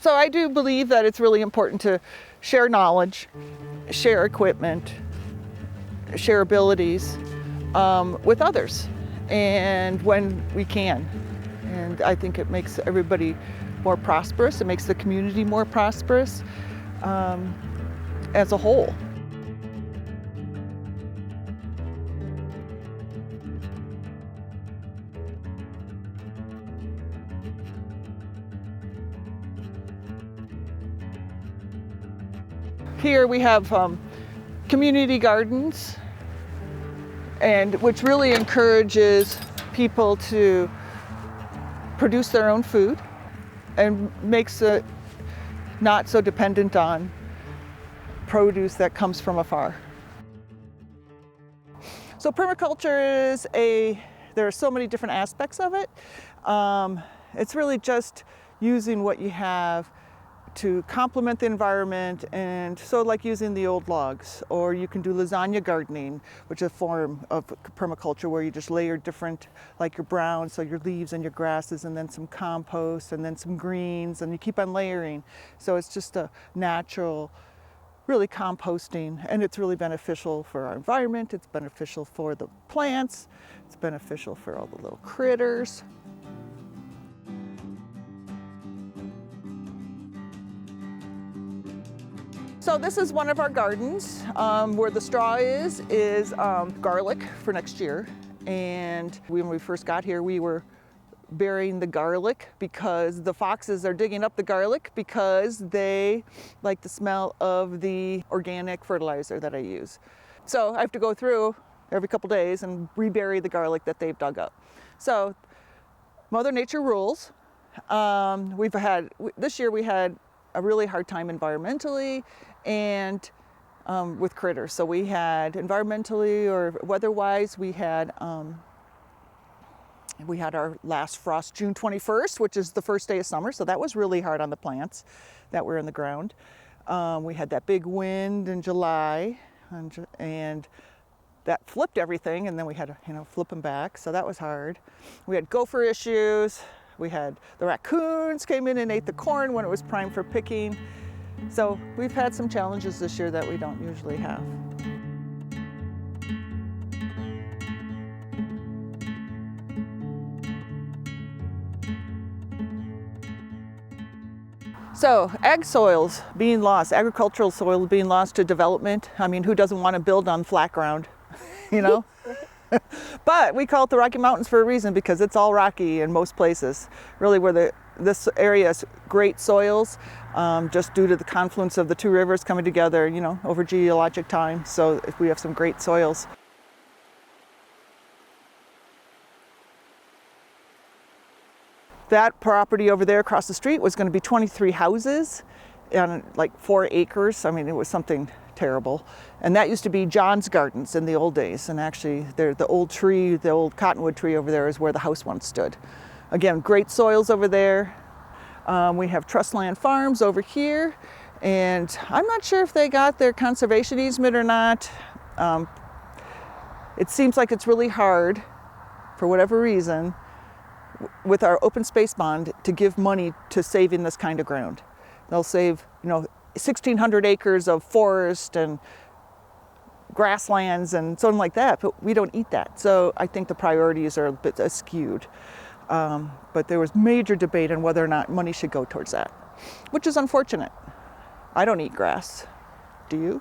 So I do believe that it's really important to share knowledge, share equipment, share abilities with others, and when we can. And I think it makes everybody more prosperous. It makes the community more prosperous as a whole. Here we have community gardens, and which really encourages people to produce their own food and makes it not so dependent on produce that comes from afar. So permaculture is there are so many different aspects of it. It's really just using what you have to complement the environment, and so like using the old logs, or you can do lasagna gardening, which is a form of permaculture where you just layer different, like your browns, so your leaves and your grasses, and then some compost, and then some greens, and you keep on layering. So it's just a natural, really composting, and it's really beneficial for our environment, it's beneficial for the plants, it's beneficial for all the little critters. So this is one of our gardens. Where the straw is garlic for next year. And when we first got here, we were burying the garlic because the foxes are digging up the garlic because they like the smell of the organic fertilizer that I use. So I have to go through every couple days and rebury the garlic that they've dug up. So Mother Nature rules. This year we had a really hard time environmentally and with critters. So we had environmentally or weather-wise, we had our last frost June 21st, which is the first day of summer. So that was really hard on the plants that were in the ground. We had that big wind in July, and that flipped everything, and then we had to flip them back. So that was hard. We had gopher issues. We had the raccoons came in and ate the corn when it was prime for picking. So we've had some challenges this year that we don't usually have. So ag soils being lost, agricultural soil being lost to development. I mean, who doesn't want to build on flat ground, you know? But we call it the Rocky Mountains for a reason, because it's all rocky in most places. Really where this area has great soils, just due to the confluence of the two rivers coming together, over geologic time. So if we have some great soils. That property over there across the street was going to be 23 houses and like 4 acres. I mean, it was something terrible. And that used to be John's Gardens in the old days. And actually, the old cottonwood tree over there is where the house once stood. Again, great soils over there. We have Trust Land Farms over here. And I'm not sure if they got their conservation easement or not. It seems like it's really hard, for whatever reason, with our open space bond to give money to saving this kind of ground. They'll save, 1,600 acres of forest and grasslands and something like that, but we don't eat that. So I think the priorities are a bit skewed. But there was major debate on whether or not money should go towards that, which is unfortunate. I don't eat grass. Do you?